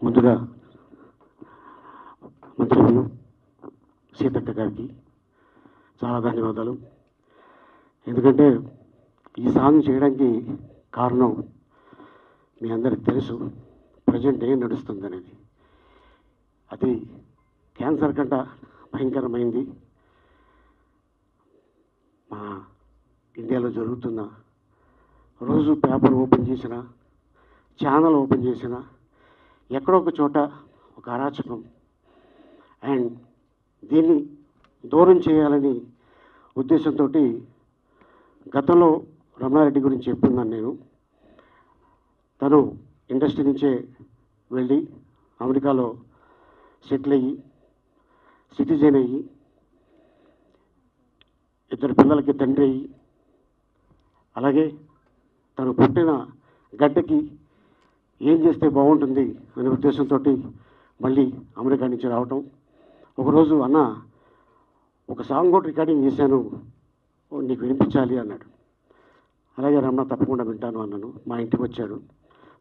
ముందుగా మంత్రి సీతక్క గారికి చాలా ధన్యవాదాలు. ఎందుకంటే ఈ సాంగ్ చేయడానికి కారణం మీ అందరికి తెలుసు, ప్రజెంట్ ఏం నడుస్తుంది అనేది. అది క్యాన్సర్ కంట భయంకరమైంది. మా ఇండియాలో జరుగుతున్న రోజు పేపర్ ఓపెన్ చేసిన, ఛానల్ ఓపెన్ చేసిన, ఎక్కడో ఒక చోట ఒక అరాచకం. అండ్ దీన్ని దూరం చేయాలని ఉద్దేశంతో గతంలో రమణారెడ్డి గురించి చెప్తున్నాను నేను. తను ఇండస్ట్రీ నుంచే వెళ్ళి అమెరికాలో సెటిల్ అయ్యి సిటిజన్ అయ్యి 2 పిల్లలకి తండ్రి అయ్యి, అలాగే తను పుట్టిన గడ్డకి ఏం చేస్తే బాగుంటుంది అనే ఉద్దేశంతో మళ్ళీ అమెరికా నుంచి రావటం. ఒకరోజు అన్న ఒక సాంగ్ కూడా రికార్డింగ్ చేశాను, నీకు వినిపించాలి అన్నాడు. అలాగే రమణ తప్పకుండా వింటాను అన్నాను. మా ఇంటికి వచ్చాడు,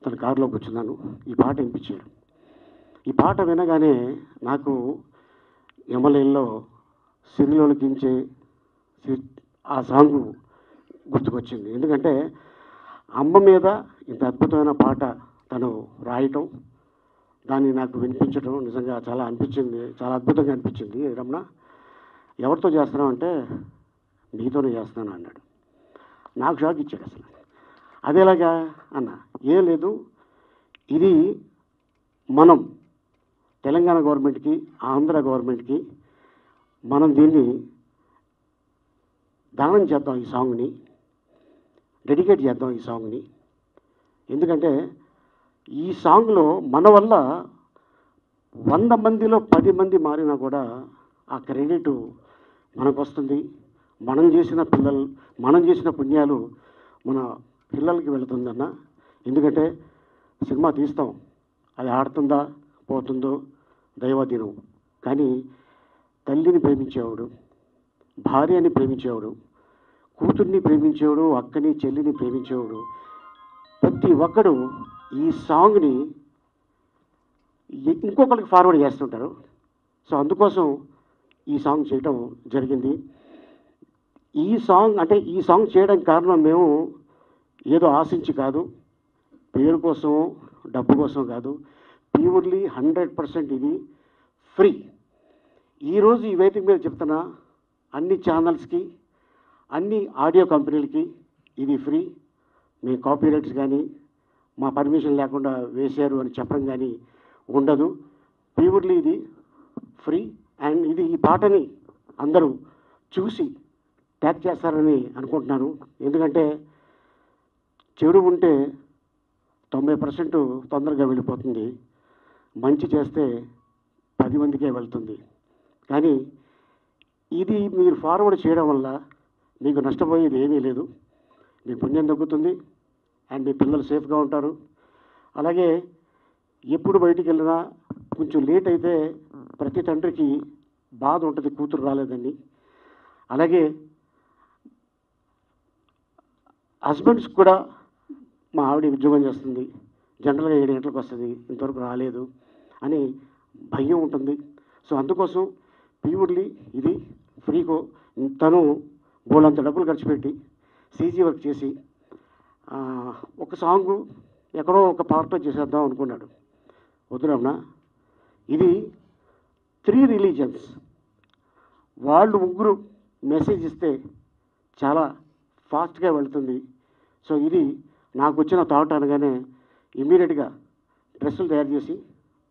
తన కారులోకి వచ్చినాను, ఈ పాట వినిపించాడు. ఈ పాట వినగానే నాకు ఎమ్మెల్యేలో సిరిలోకించే ఆ సాంగ్ గుర్తుకొచ్చింది. ఎందుకంటే అమ్మ మీద ఇంత అద్భుతమైన పాట తను రాయటం, దాన్ని నాకు వినిపించడం నిజంగా చాలా అనిపించింది, చాలా అద్భుతంగా అనిపించింది. రమణ ఎవరితో చేస్తున్నావు అంటే నీతోనే చేస్తున్నాను అన్నాడు. నాకు షాక్ ఇచ్చాడు. అసలు అదేలాగా అన్న, ఏం లేదు, ఇది మనం తెలంగాణ గవర్నమెంట్కి ఆంధ్ర గవర్నమెంట్కి మనం దీన్ని దానం చేద్దాం, ఈ సాంగ్ని డెడికేట్ చేద్దాం ఈ సాంగ్ని. ఎందుకంటే ఈ సాంగ్లో మన వల్ల 100 మందిలో 10 మంది మారినా కూడా ఆ క్రెడిట్ మనకు వస్తుంది. మనం చేసిన పుణ్యాలు మన పిల్లలకి వెళుతుందన్న. ఎందుకంటే సినిమా తీస్తాం, అది ఆడుతుందా పోతుందో దైవాధీనం. కానీ తల్లిని ప్రేమించేవాడు, భార్యని ప్రేమించేవాడు, కూతుర్ని ప్రేమించేవాడు, అక్కని చెల్లిని ప్రేమించేవాడు, ప్రతి ఒక్కడు ఈ సాంగ్ని ఇంకొకరికి ఫార్వర్డ్ చేస్తుంటారు. సో అందుకోసం ఈ సాంగ్ చేయటం జరిగింది. ఈ సాంగ్ చేయడానికి కారణం మేము ఏదో ఆశించి కాదు, పేరు కోసం డబ్బు కోసం కాదు, ప్యూర్లీ 100% ఇది ఫ్రీ. ఈరోజు ఈ వేదిక మీద చెప్తున్నా, అన్ని ఛానల్స్కి అన్ని ఆడియో కంపెనీలకి ఇది ఫ్రీ. మీ కాపీరైట్స్ కానీ మా పర్మిషన్ లేకుండా వేశారు అని చెప్పడం కానీ ఉండదు. ప్యూర్లీ ఇది ఫ్రీ. అండ్ ఇది ఈ పాటని అందరూ చూసి ట్యాగ్ చేస్తారని అనుకుంటున్నాను. ఎందుకంటే చెడు ఉంటే 90% తొందరగా వెళ్ళిపోతుంది, మంచి చేస్తే 10 మందికే వెళ్తుంది. కానీ ఇది మీరు ఫార్వర్డ్ చేయడం వల్ల మీకు నష్టపోయేది ఏమీ లేదు, మీ పుణ్యం తగ్గుతుంది అండ్ మీ పిల్లలు సేఫ్గా ఉంటారు. అలాగే ఎప్పుడు బయటికి వెళ్ళినా కొంచెం లేట్ అయితే ప్రతి తండ్రికి బాధ ఉంటుంది, కూతురు రాలేదని. అలాగే హస్బెండ్స్ కూడా, మా ఆవిడ ఉద్యోగం చేస్తుంది, జనరల్గా 7 గంటలకు వస్తుంది, ఇంతవరకు రాలేదు అని భయం ఉంటుంది. సో అందుకోసం ప్యూర్లీ ఇది ఫ్రీకో. తను బోలంత డబ్బులు ఖర్చు పెట్టి సీజీ వర్క్ చేసి ఒక సాంగు ఎక్కడో ఒక పార్ట్లో చేసేద్దాం అనుకున్నాడు. వద్దురమ్మా, ఇది 3 రిలీజన్స్ వాళ్ళు ముగ్గురు మెసేజ్ ఇస్తే చాలా ఫాస్ట్గా వెళుతుంది. సో ఇది నాకు వచ్చిన థాట్ అనగానే ఇమ్మీడియట్గా డ్రెస్సులు తయారు చేసి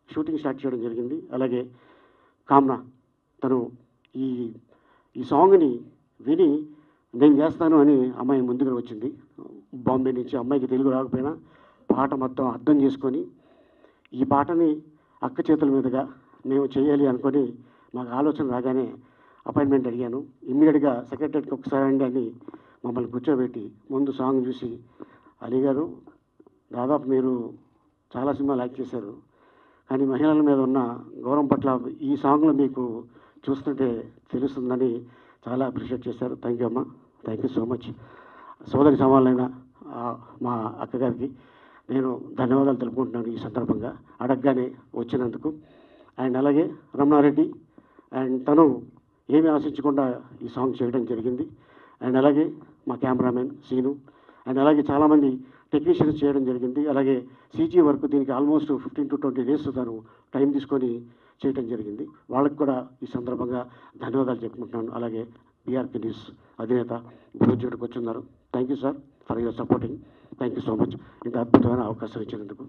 షూటింగ్ స్టార్ట్ చేయడం జరిగింది. అలాగే కామ్నా తను ఈ సాంగ్ని విని నేను చేస్తాను అని అమ్మాయి ముందుగా వచ్చింది బాంబే నుంచి. అమ్మాయికి తెలుగు రాకపోయినా పాట మొత్తం అర్థం చేసుకొని ఈ పాటని అక్క చేతుల మీదుగా మేము చేయాలి అనుకొని మాకు ఆలోచన రాగానే అపాయింట్మెంట్ అడిగాను. ఇమ్మీడియట్గా సెక్రటరీకి ఒకసారి అండి అని మమ్మల్ని కూర్చోబెట్టి ముందు సాంగ్ చూసి, అలీ గారు దాదాపు మీరు చాలా సినిమాలు యాక్ట్ చేశారు, కానీ మహిళల మీద ఉన్న గౌరవం పట్ల ఈ సాంగ్లో మీకు చూస్తుంటే తెలుస్తుందని చాలా అప్రిషియేట్ చేశారు. థ్యాంక్ యూ అమ్మా, థ్యాంక్ యూ సో మచ్. సోదరి సమానమైన మా అక్కగారికి నేను ధన్యవాదాలు తెలుపుకుంటున్నాను ఈ సందర్భంగా అడగగానే వచ్చినందుకు. అండ్ అలాగే రమణారెడ్డి అండ్ తను ఏమీ ఆశించకుండా ఈ సాంగ్ చేయడం జరిగింది. అండ్ అలాగే మా కెమెరామెన్ సీను అండ్ అలాగే చాలామంది టెక్నీషియన్స్ చేయడం జరిగింది. అలాగే సీజీ వర్క్ దీనికి ఆల్మోస్ట్ 15 to 20 days తను టైం తీసుకొని చేయడం జరిగింది. వాళ్ళకి కూడా ఈ సందర్భంగా ధన్యవాదాలు చెప్పుకుంటున్నాను. అలాగే బీఆర్పీ న్యూస్ అధినేత ఈరోజు వచ్చున్నారు. Thank you sir for your supporting. Thank you so much ఇంత అద్భుతమైన అవకాశం ఇచ్చినందుకు.